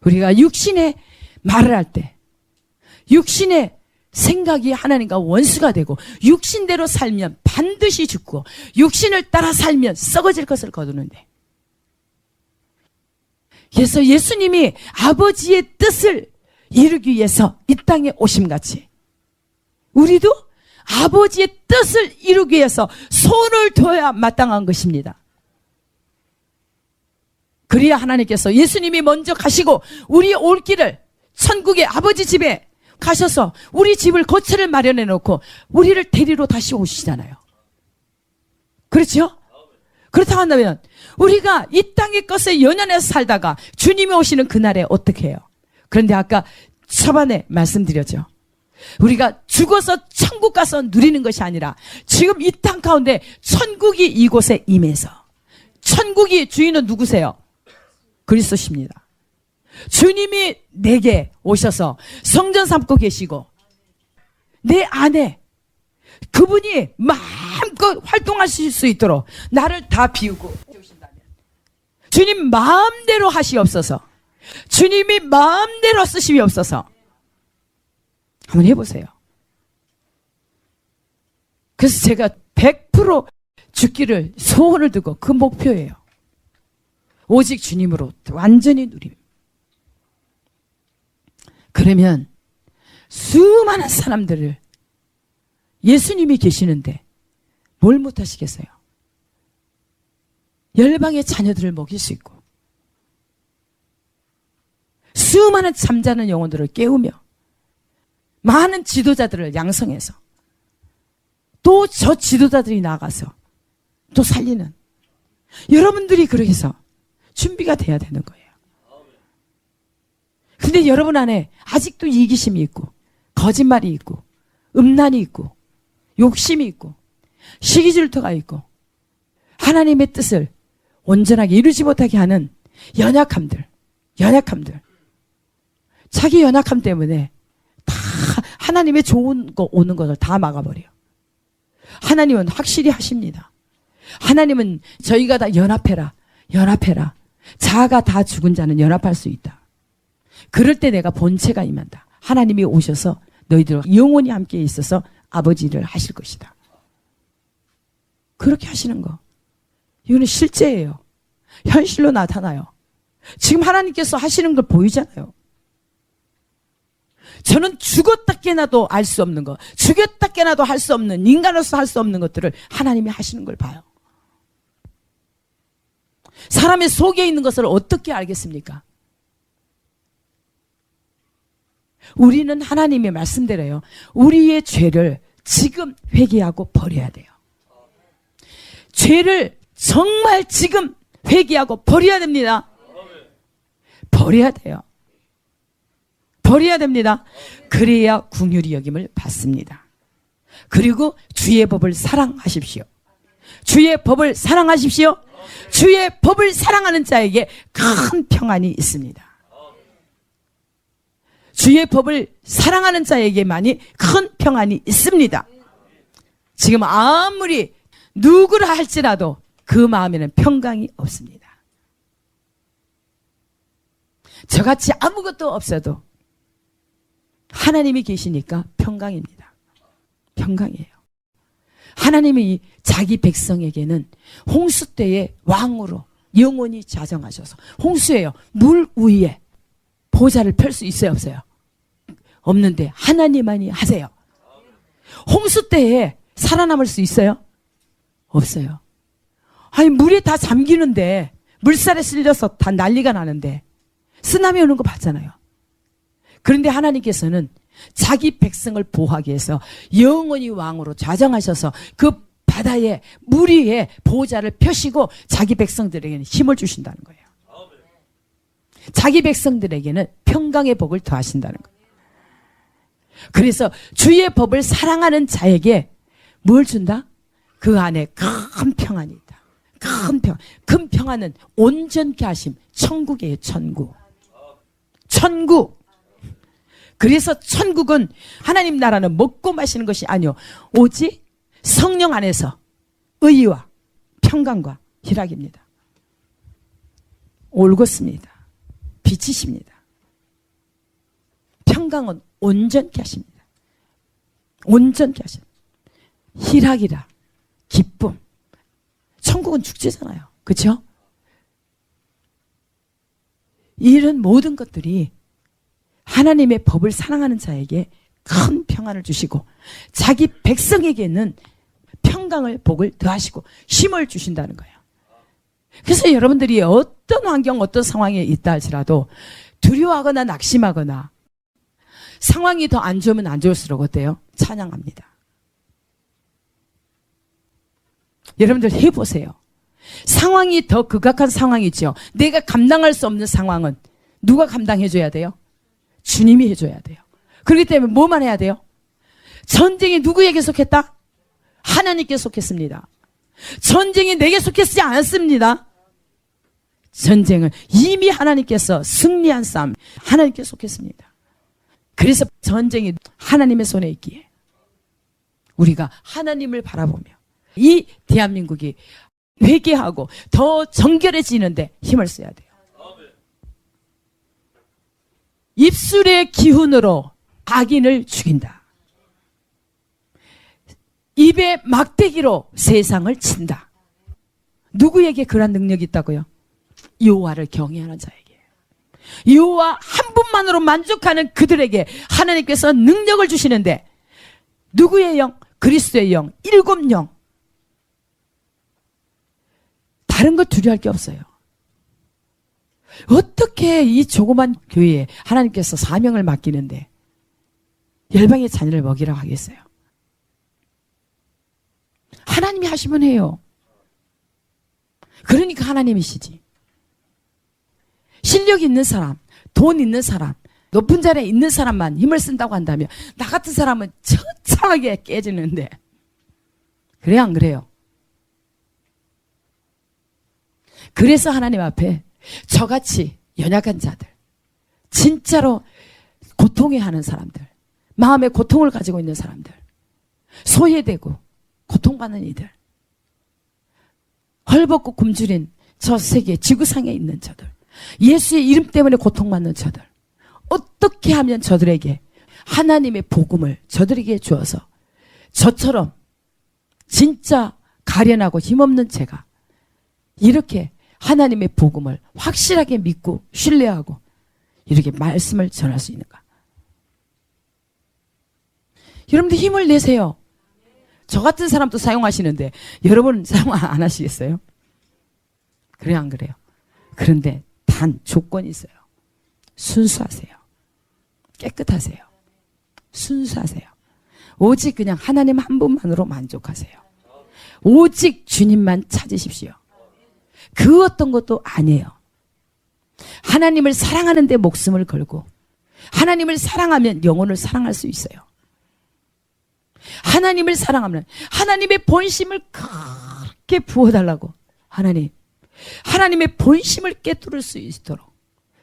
우리가 육신의 말을 할 때 육신의 생각이 하나님과 원수가 되고 육신대로 살면 반드시 죽고 육신을 따라 살면 썩어질 것을 거두는데, 그래서 예수님이 아버지의 뜻을 이루기 위해서 이 땅에 오심같이 우리도 아버지의 뜻을 이루기 위해서 손을 둬야 마땅한 것입니다. 그래야 하나님께서 예수님이 먼저 가시고 우리의 올 길을 천국의 아버지 집에 가셔서 우리 집을 거처를 마련해 놓고 우리를 데리러 다시 오시잖아요. 그렇죠? 그렇다고 한다면 우리가 이 땅의 것에 연연해서 살다가 주님이 오시는 그날에 어떻게 해요? 그런데 아까 초반에 말씀드렸죠. 우리가 죽어서 천국 가서 누리는 것이 아니라 지금 이 땅 가운데 천국이 이곳에 임해서, 천국이 주인은 누구세요? 그리스도십니다. 주님이 내게 오셔서 성전 삼고 계시고 내 안에 그분이 마음껏 활동하실 수 있도록 나를 다 비우고 주님 마음대로 하시옵소서. 주님이 마음대로 쓰시옵소서. 한번 해보세요. 그래서 제가 100% 죽기를 소원을 두고 그 목표예요. 오직 주님으로 완전히 누림. 그러면 수많은 사람들을 예수님이 계시는데 뭘 못하시겠어요? 열방의 자녀들을 먹일 수 있고 수많은 잠자는 영혼들을 깨우며 많은 지도자들을 양성해서 또 저 지도자들이 나가서 또 살리는, 여러분들이 그렇게 해서 준비가 돼야 되는 거예요. 근데 여러분 안에 아직도 이기심이 있고 거짓말이 있고 음란이 있고 욕심이 있고 시기질투가 있고 하나님의 뜻을 온전하게 이루지 못하게 하는 연약함들, 자기 연약함 때문에 다 하나님의 좋은 거 오는 것을 다 막아버려요. 하나님은 확실히 하십니다. 하나님은 저희가 다 연합해라. 자아가 다 죽은 자는 연합할 수 있다. 그럴 때 내가 본체가 임한다. 하나님이 오셔서 너희들 영원히 함께 있어서 아버지 일을 하실 것이다. 그렇게 하시는 거, 이거는 실제예요. 현실로 나타나요. 지금 하나님께서 하시는 걸 보이잖아요. 저는 죽었다 깨나도 알 수 없는 것, 죽였다 깨나도 할 수 없는, 인간으로서 할 수 없는 것들을 하나님이 하시는 걸 봐요. 사람의 속에 있는 것을 어떻게 알겠습니까? 우리는 하나님의 말씀대로요, 우리의 죄를 지금 회개하고 버려야 돼요. 죄를 정말 지금 회개하고 버려야 됩니다. 버려야 돼요. 버려야 됩니다. 그래야 긍휼히 여김을 받습니다. 그리고 주의 법을 사랑하십시오. 주의 법을 사랑하십시오. 주의 법을 사랑하는 자에게 큰 평안이 있습니다. 주의 법을 사랑하는 자에게만이 큰 평안이 있습니다. 지금 아무리 누구를 할지라도 그 마음에는 평강이 없습니다. 저같이 아무것도 없어도 하나님이 계시니까 평강입니다. 평강이에요. 하나님이 자기 백성에게는 홍수 때의 왕으로 영원히 자정하셔서, 홍수예요. 물 위에 보좌를 펼 수 있어요, 없어요? 없는데 하나님만이 하세요. 홍수 때에 살아남을 수 있어요? 없어요. 아니, 물에 다 잠기는데, 물살에 쓸려서 다 난리가 나는데 쓰나미 오는 거 봤잖아요. 그런데 하나님께서는 자기 백성을 보호하기 위해서 영원히 왕으로 좌정하셔서 그 바다에, 물 위에 보호자를 펴시고 자기 백성들에게는 힘을 주신다는 거예요. 자기 백성들에게는 평강의 복을 더하신다는 거예요. 그래서 주의 법을 사랑하는 자에게 뭘 준다? 그 안에 큰 평안이 있다. 큰 평안은 온전케 하심. 천국이에요, 천국. 천국. 그래서 천국은, 하나님 나라는 먹고 마시는 것이 아니요, 오직 성령 안에서 의와 평강과 희락입니다. 올곧습니다. 빛이십니다. 평강은 온전케 하십니다. 온전케 하십니다. 희락이라, 기쁨. 천국은 축제잖아요. 그렇죠? 이런 모든 것들이 하나님의 법을 사랑하는 자에게 큰 평안을 주시고 자기 백성에게는 평강을, 복을 더하시고 힘을 주신다는 거예요. 그래서 여러분들이 어떤 환경, 어떤 상황에 있다 할지라도 두려워하거나 낙심하거나 상황이 더 안 좋으면 안 좋을수록 어때요? 찬양합니다. 여러분들 해보세요. 상황이 더 극악한 상황이죠. 내가 감당할 수 없는 상황은 누가 감당해줘야 돼요? 주님이 해줘야 돼요. 그렇기 때문에 뭐만 해야 돼요? 전쟁이 누구에게 속했다? 하나님께 속했습니다. 전쟁이 내게 속했지 않습니다. 전쟁은 이미 하나님께서 승리한 싸움, 하나님께 속했습니다. 그래서 전쟁이 하나님의 손에 있기에 우리가 하나님을 바라보며 이 대한민국이 회개하고 더 정결해지는데 힘을 써야 돼요. 입술의 기훈으로 악인을 죽인다. 입의 막대기로 세상을 친다. 누구에게 그런 능력이 있다고요? 여호와를 경외하는 자에게. 여호와 한 분만으로 만족하는 그들에게 하나님께서 능력을 주시는데, 누구의 영? 그리스도의 영, 7영. 다른 거 두려워할 게 없어요. 어떻게 이 조그만 교회에 하나님께서 사명을 맡기는데 열방의 자녀를 먹이라고 하겠어요? 하나님이 하시면 해요. 그러니까 하나님이시지. 실력 있는 사람, 돈 있는 사람, 높은 자리에 있는 사람만 힘을 쓴다고 한다면 나 같은 사람은 처참하게 깨지는데, 그래요, 안 그래요? 그래서 하나님 앞에 저같이 연약한 자들, 진짜로 고통해하는 사람들, 마음에 고통을 가지고 있는 사람들, 소외되고 고통받는 이들, 헐벗고 굶주린 저 세계 지구상에 있는 저들, 예수의 이름 때문에 고통받는 저들, 어떻게 하면 저들에게 하나님의 복음을 저들에게 주어서 저처럼 진짜 가련하고 힘없는 제가 이렇게 하나님의 복음을 확실하게 믿고 신뢰하고 이렇게 말씀을 전할 수 있는가? 여러분들 힘을 내세요. 저 같은 사람도 사용하시는데 여러분 사용 안 하시겠어요? 그래요, 안 그래요? 그런데 단 조건이 있어요. 순수하세요. 깨끗하세요. 순수하세요. 오직 그냥 하나님 한 분만으로 만족하세요. 오직 주님만 찾으십시오. 그 어떤 것도 아니에요. 하나님을 사랑하는 데 목숨을 걸고 하나님을 사랑하면 영혼을 사랑할 수 있어요. 하나님을 사랑하면 하나님의 본심을 그렇게 부어달라고 하나님의 본심을 깨뚫을 수 있도록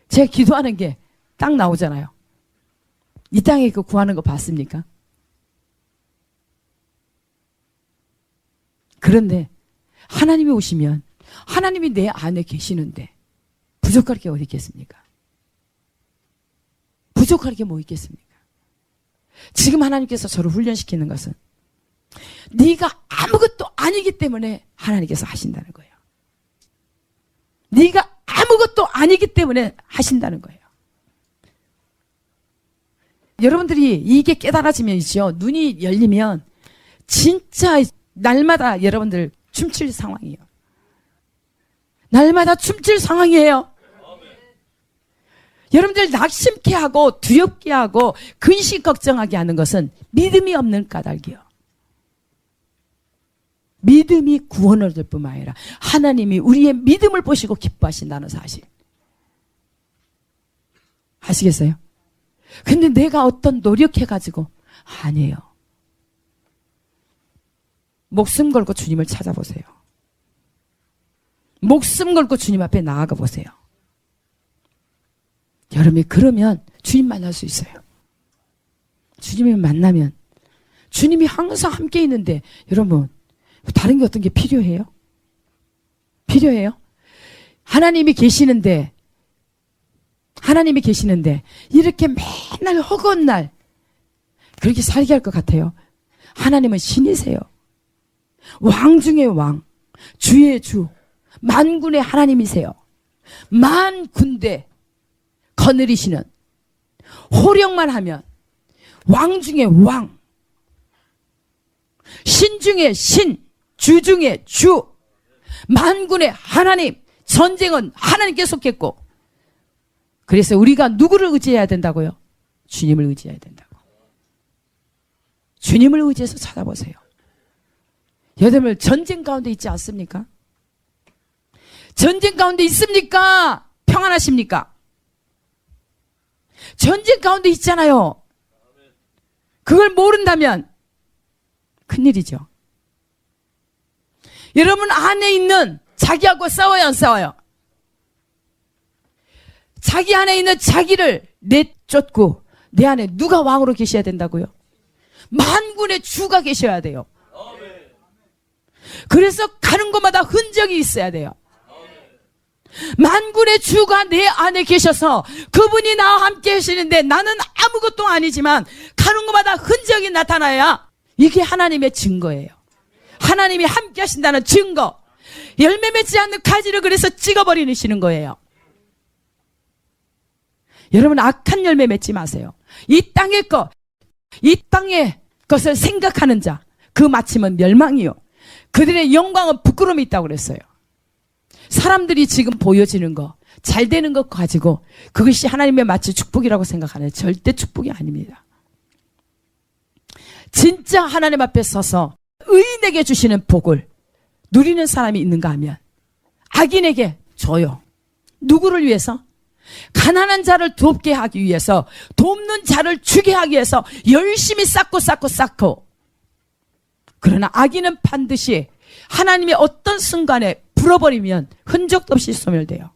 제가 기도하는 게 딱 나오잖아요. 이 땅에 그 구하는 거 봤습니까? 그런데 하나님이 오시면 하나님이 내 안에 계시는데 부족할 게 어디 있겠습니까? 부족할 게 뭐 있겠습니까? 지금 하나님께서 저를 훈련시키는 것은 네가 아무것도 아니기 때문에 하나님께서 하신다는 거예요. 네가 아무것도 아니기 때문에 하신다는 거예요. 여러분들이 이게 깨달아지면이죠. 눈이 열리면 진짜 날마다 여러분들 춤출 상황이에요. 날마다 춤출 상황이에요. 여러분들 낙심케 하고 두렵게 하고 근심 걱정하게 하는 것은 믿음이 없는 까닭이요. 믿음이 구원을 얻을 뿐만 아니라 하나님이 우리의 믿음을 보시고 기뻐하신다는 사실. 아시겠어요? 근데 내가 어떤 노력해가지고 아니에요. 목숨 걸고 주님을 찾아보세요. 목숨 걸고 주님 앞에 나아가 보세요. 여러분이 그러면 주님 만날 수 있어요. 주님을 만나면 주님이 항상 함께 있는데 여러분 다른 게 어떤 게 필요해요? 필요해요? 하나님이 계시는데 이렇게 맨날 허구한 날 그렇게 살게 할 것 같아요. 하나님은 신이세요. 왕 중의 왕, 주의 주, 만군의 하나님이세요. 만 군대 거느리시는 호령만 하면 왕 중의 왕, 신 중의 신, 주 중의 주, 만군의 하나님, 전쟁은 하나님께 속했고 그래서 우리가 누구를 의지해야 된다고요? 주님을 의지해야 된다고. 주님을 의지해서 찾아보세요. 여러분 전쟁 가운데 있지 않습니까? 전쟁 가운데 있습니까? 평안하십니까? 전쟁 가운데 있잖아요. 그걸 모른다면 큰일이죠. 여러분 안에 있는 자기하고 싸워요, 안 싸워요? 자기 안에 있는 자기를 내쫓고 내 안에 누가 왕으로 계셔야 된다고요? 만군의 주가 계셔야 돼요. 그래서 가는 곳마다 흔적이 있어야 돼요. 만군의 주가 내 안에 계셔서 그분이 나와 함께 하시는데 나는 아무것도 아니지만 가는 곳마다 흔적이 나타나야 이게 하나님의 증거예요. 하나님이 함께 하신다는 증거. 열매 맺지 않는 가지를 그래서 찍어버리시는 거예요. 여러분 악한 열매 맺지 마세요. 이 땅의 것을 생각하는 자, 그 마침은 멸망이요. 그들의 영광은 부끄러움이 있다고 그랬어요. 사람들이 지금 보여지는 거, 잘 되는 것 가지고 그것이 하나님의 마치 축복이라고 생각하는 절대 축복이 아닙니다. 진짜 하나님 앞에 서서 의인에게 주시는 복을 누리는 사람이 있는가 하면 악인에게 줘요. 누구를 위해서? 가난한 자를 돕게 하기 위해서, 돕는 자를 주게 하기 위해서 열심히 쌓고 그러나 악인은 반드시 하나님의 어떤 순간에 불어버리면 흔적도 없이 소멸돼요.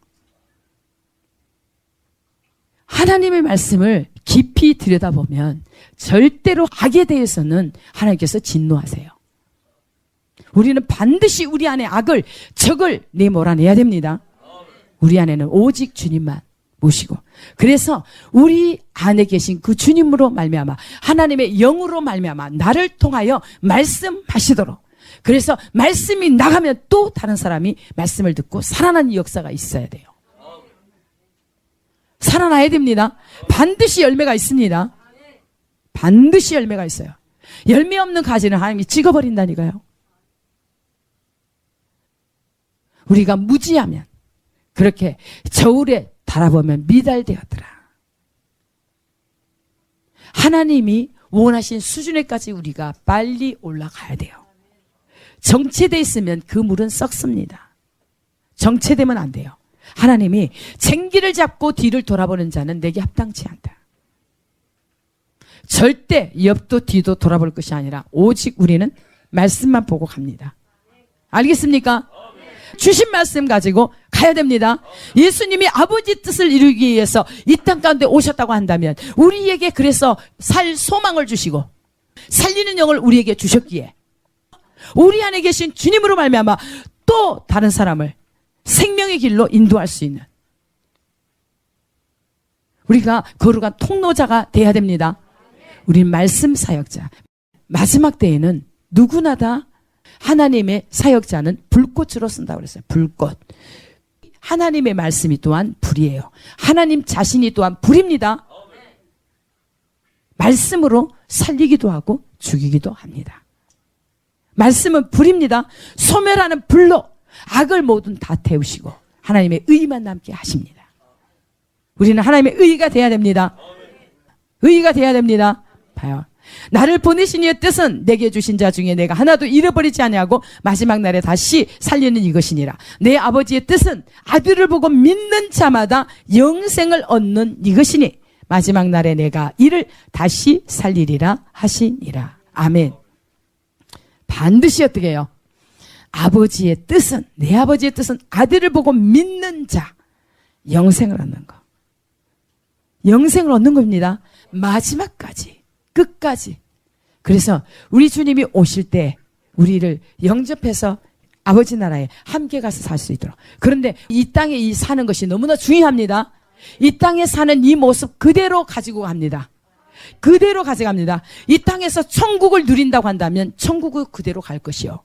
하나님의 말씀을 깊이 들여다보면 절대로 악에 대해서는 하나님께서 진노하세요. 우리는 반드시 우리 안에 악을, 적을 내몰아내야 됩니다. 우리 안에는 오직 주님만 모시고, 그래서 우리 안에 계신 그 주님으로 말미암아, 하나님의 영으로 말미암아 나를 통하여 말씀하시도록 그래서 말씀이 나가면 또 다른 사람이 말씀을 듣고 살아나는 역사가 있어야 돼요. 살아나야 됩니다. 반드시 열매가 있습니다. 반드시 열매가 있어요. 열매 없는 가지는 하나님이 찍어버린다니까요. 우리가 무지하면 그렇게 저울에 달아보면 미달되었더라. 하나님이 원하신 수준에까지 우리가 빨리 올라가야 돼요. 정체되어 있으면 그 물은 썩습니다. 정체되면 안 돼요. 하나님이 쟁기를 잡고 뒤를 돌아보는 자는 내게 합당치 않다. 절대 옆도 뒤도 돌아볼 것이 아니라 오직 우리는 말씀만 보고 갑니다. 알겠습니까? 주신 말씀 가지고 가야 됩니다. 예수님이 아버지 뜻을 이루기 위해서 이 땅 가운데 오셨다고 한다면 우리에게 그래서 살 소망을 주시고 살리는 영을 우리에게 주셨기에 우리 안에 계신 주님으로 말미암아 또 다른 사람을 생명의 길로 인도할 수 있는 우리가 거룩한 통로자가 돼야 됩니다. 우리 말씀 사역자. 마지막 때에는 누구나 다 하나님의 사역자는 불꽃으로 쓴다고 그랬어요. 불꽃. 하나님의 말씀이 또한 불이에요. 하나님 자신이 또한 불입니다. 말씀으로 살리기도 하고 죽이기도 합니다. 말씀은 불입니다. 소멸하는 불로 악을 모두 다 태우시고 하나님의 의만 남게 하십니다. 우리는 하나님의 의가 돼야 됩니다. 의가 돼야 됩니다. 봐요. 나를 보내신 이의 뜻은 내게 주신 자 중에 내가 하나도 잃어버리지 아니하고 마지막 날에 다시 살리는 이것이니라. 내 아버지의 뜻은 아들을 보고 믿는 자마다 영생을 얻는 이것이니 마지막 날에 내가 이를 다시 살리리라 하시니라. 아멘. 반드시 어떻게 해요? 아버지의 뜻은, 내 아버지의 뜻은 아들을 보고 믿는 자 영생을 얻는 거. 영생을 얻는 겁니다. 마지막까지, 끝까지. 그래서 우리 주님이 오실 때 우리를 영접해서 아버지 나라에 함께 가서 살 수 있도록. 그런데 이 땅에 이 사는 것이 너무나 중요합니다. 이 땅에 사는 이 모습 그대로 가지고 갑니다. 그대로 가져갑니다. 이 땅에서 천국을 누린다고 한다면 천국을 그대로 갈 것이요.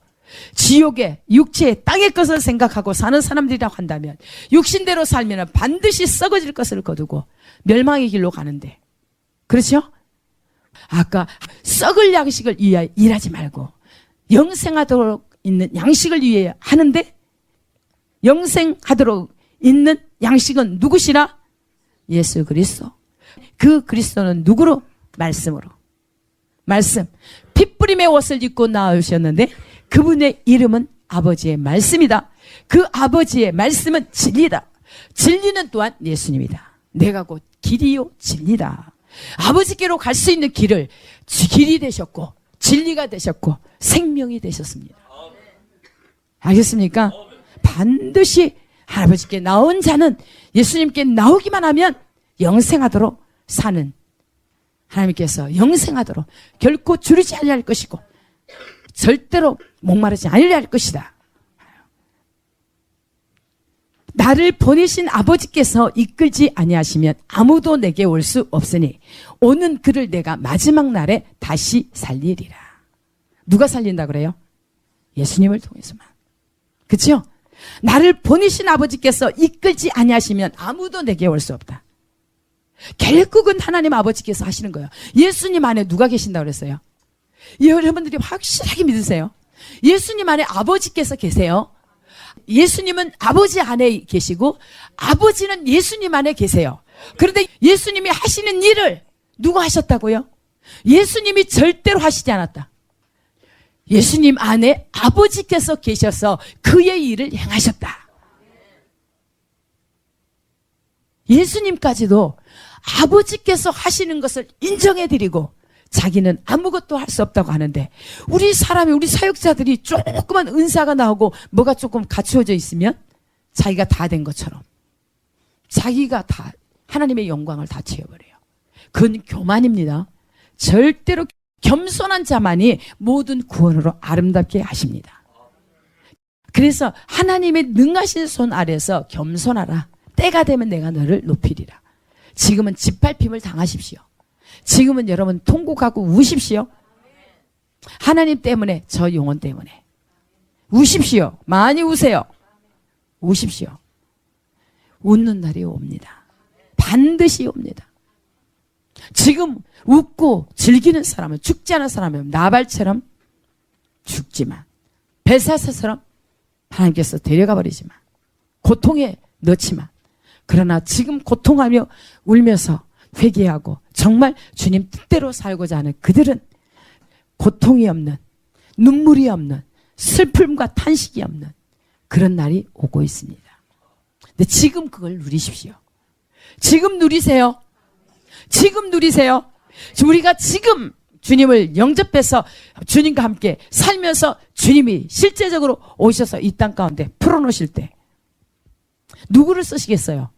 지옥의 육체의 땅의 것을 생각하고 사는 사람들이라고 한다면 육신대로 살면 반드시 썩어질 것을 거두고 멸망의 길로 가는데, 그렇죠? 아까 썩을 양식을 위하여 일하지 말고 영생하도록 있는 양식을 위해 하는데, 영생하도록 있는 양식은 누구시라? 예수 그리스도. 그 그리스도는 누구로? 말씀으로. 말씀. 핏부림의 옷을 입고 나오셨는데 그분의 이름은 아버지의 말씀이다. 그 아버지의 말씀은 진리다. 진리는 또한 예수님이다. 내가 곧 길이요 진리다. 아버지께로 갈 수 있는 길을 길이 되셨고 진리가 되셨고 생명이 되셨습니다. 알겠습니까? 반드시 할아버지께 나온 자는 예수님께 나오기만 하면 영생하도록 사는, 하나님께서 영생하도록 결코 줄이지 아니할 것이고 절대로 목마르지 아니할 것이다. 나를 보내신 아버지께서 이끌지 아니하시면 아무도 내게 올 수 없으니 오는 그를 내가 마지막 날에 다시 살리리라. 누가 살린다 그래요? 예수님을 통해서만. 그렇죠? 나를 보내신 아버지께서 이끌지 아니하시면 아무도 내게 올 수 없다. 결국은 하나님 아버지께서 하시는 거예요. 예수님 안에 누가 계신다고 그랬어요? 여러분들이 확실하게 믿으세요. 예수님 안에 아버지께서 계세요. 예수님은 아버지 안에 계시고 아버지는 예수님 안에 계세요. 그런데 예수님이 하시는 일을 누가 하셨다고요? 예수님이 절대로 하시지 않았다. 예수님 안에 아버지께서 계셔서 그의 일을 행하셨다. 예수님까지도 아버지께서 하시는 것을 인정해드리고 자기는 아무것도 할 수 없다고 하는데, 우리 사람이, 우리 사역자들이 조그만 은사가 나오고 뭐가 조금 갖추어져 있으면 자기가 다 된 것처럼 자기가 다 하나님의 영광을 다 채워버려요. 그건 교만입니다. 절대로 겸손한 자만이 모든 구원으로 아름답게 하십니다. 그래서 하나님의 능하신 손 아래서 겸손하라. 때가 되면 내가 너를 높이리라. 지금은 짓밟힘을 당하십시오. 지금은 여러분 통곡하고 우십시오. 하나님 때문에, 저 영혼 때문에. 우십시오. 많이 우세요. 우십시오. 웃는 날이 옵니다. 반드시 옵니다. 지금 웃고 즐기는 사람은, 죽지 않은 사람은 나발처럼 죽지만, 벨사사처럼 하나님께서 데려가 버리지만, 고통에 넣지만, 그러나 지금 고통하며 울면서 회개하고 정말 주님 뜻대로 살고자 하는 그들은 고통이 없는, 눈물이 없는, 슬픔과 탄식이 없는 그런 날이 오고 있습니다. 근데 지금 그걸 누리십시오. 지금 누리세요. 지금 누리세요. 우리가 지금 주님을 영접해서 주님과 함께 살면서 주님이 실제적으로 오셔서 이 땅 가운데 풀어놓으실 때 누구를 쓰시겠어요?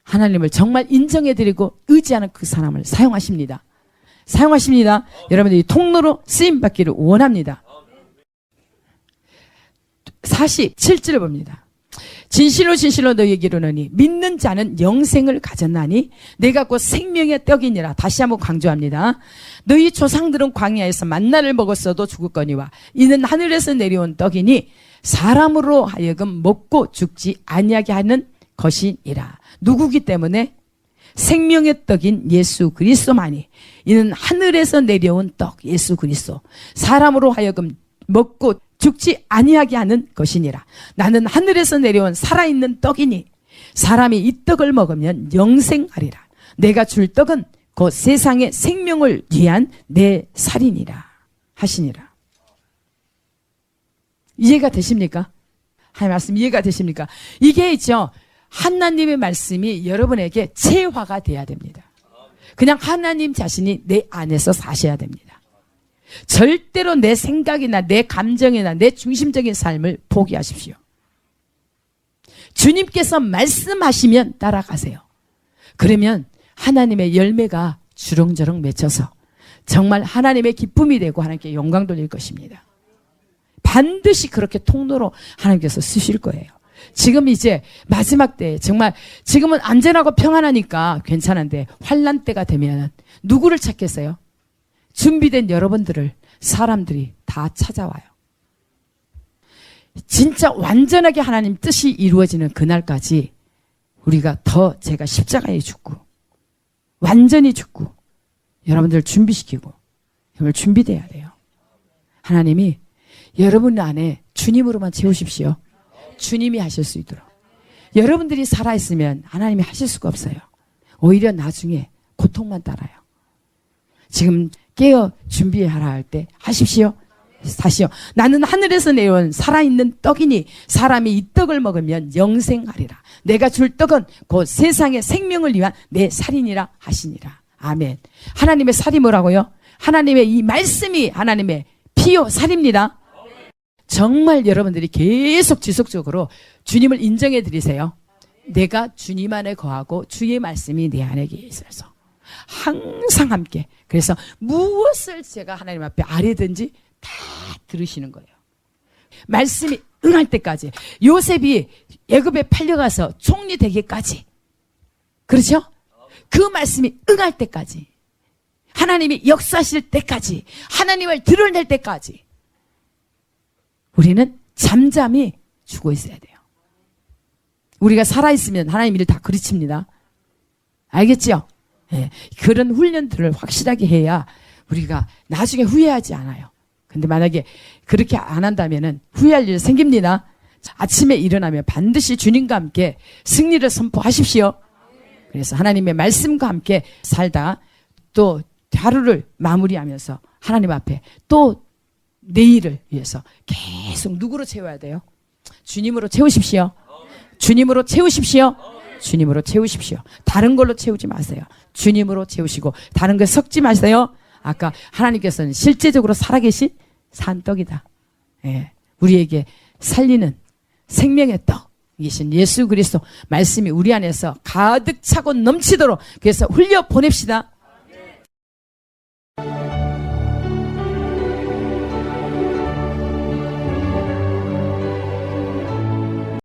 하나님을 정말 인정해드리고 의지하는 그 사람을 사용하십니다. 사용하십니다. 여러분들이 통로로 쓰임받기를 원합니다. 47절을 봅니다. 진실로 진실로 너희에게 이르노니 믿는 자는 영생을 가졌나니 내가 곧 생명의 떡이니라. 다시 한번 강조합니다. 너희 조상들은 광야에서 만나를 먹었어도 죽었거니와 이는 하늘에서 내려온 떡이니 사람으로 하여금 먹고 죽지 아니하게 하는 것이니라. 누구기 때문에? 생명의 떡인 예수 그리스도만이. 이는 하늘에서 내려온 떡 예수 그리스도. 사람으로 하여금 먹고 죽지 아니하게 하는 것이니라. 나는 하늘에서 내려온 살아있는 떡이니 사람이 이 떡을 먹으면 영생하리라. 내가 줄 떡은 곧 세상의 생명을 위한 내 살이니라 하시니라. 이해가 되십니까? 하나님 말씀 이해가 되십니까? 이게 있죠. 하나님의 말씀이 여러분에게 체화가 돼야 됩니다. 그냥 하나님 자신이 내 안에서 사셔야 됩니다. 절대로 내 생각이나 내 감정이나 내 중심적인 삶을 포기하십시오. 주님께서 말씀하시면 따라가세요. 그러면 하나님의 열매가 주렁주렁 맺혀서 정말 하나님의 기쁨이 되고 하나님께 영광 돌릴 것입니다. 반드시 그렇게 통로로 하나님께서 쓰실 거예요. 지금 이제 마지막 때 정말 지금은 안전하고 평안하니까 괜찮은데 환난 때가 되면 누구를 찾겠어요? 준비된 여러분들을 사람들이 다 찾아와요. 진짜 완전하게 하나님 뜻이 이루어지는 그날까지 우리가 더 제가 십자가에 죽고 완전히 죽고 여러분들 준비시키고 정말 준비돼야 돼요. 하나님이 여러분 안에 주님으로만 채우십시오. 주님이 하실 수 있도록. 여러분들이 살아있으면 하나님이 하실 수가 없어요. 오히려 나중에 고통만 따라요. 지금 깨어 준비하라 할 때 하십시오. 다시요. 나는 하늘에서 내려온 살아있는 떡이니 사람이 이 떡을 먹으면 영생하리라. 내가 줄 떡은 곧 세상의 생명을 위한 내 살이니라 하시니라. 아멘. 하나님의 살이 뭐라고요? 하나님의 이 말씀이 하나님의 피요 살입니다. 정말 여러분들이 계속 지속적으로 주님을 인정해 드리세요. 내가 주님 안에 거하고 주의 말씀이 내 안에 있어서 항상 함께. 그래서 무엇을 제가 하나님 앞에 아뢰든지 다 들으시는 거예요. 말씀이 응할 때까지. 요셉이 애굽에 팔려가서 총리 되기까지. 그렇죠? 그 말씀이 응할 때까지. 하나님이 역사하실 때까지. 하나님을 드러낼 때까지. 우리는 잠잠히 죽어 있어야 돼요. 우리가 살아있으면 하나님 일을 다 그르칩니다. 알겠죠? 네. 그런 훈련들을 확실하게 해야 우리가 나중에 후회하지 않아요. 근데 만약에 그렇게 안 한다면은 후회할 일 생깁니다. 아침에 일어나면 반드시 주님과 함께 승리를 선포하십시오. 그래서 하나님의 말씀과 함께 살다 또 하루를 마무리하면서 하나님 앞에 또 내일을 위해서 계속 누구로 채워야 돼요? 주님으로 채우십시오. 주님으로 채우십시오. 주님으로 채우십시오. 다른 걸로 채우지 마세요. 주님으로 채우시고 다른 거 섞지 마세요. 아까 하나님께서는 실제적으로 살아계신 산떡이다. 예, 우리에게 살리는 생명의 떡이신 예수 그리스도 말씀이 우리 안에서 가득 차고 넘치도록 그래서 흘려 보냅시다.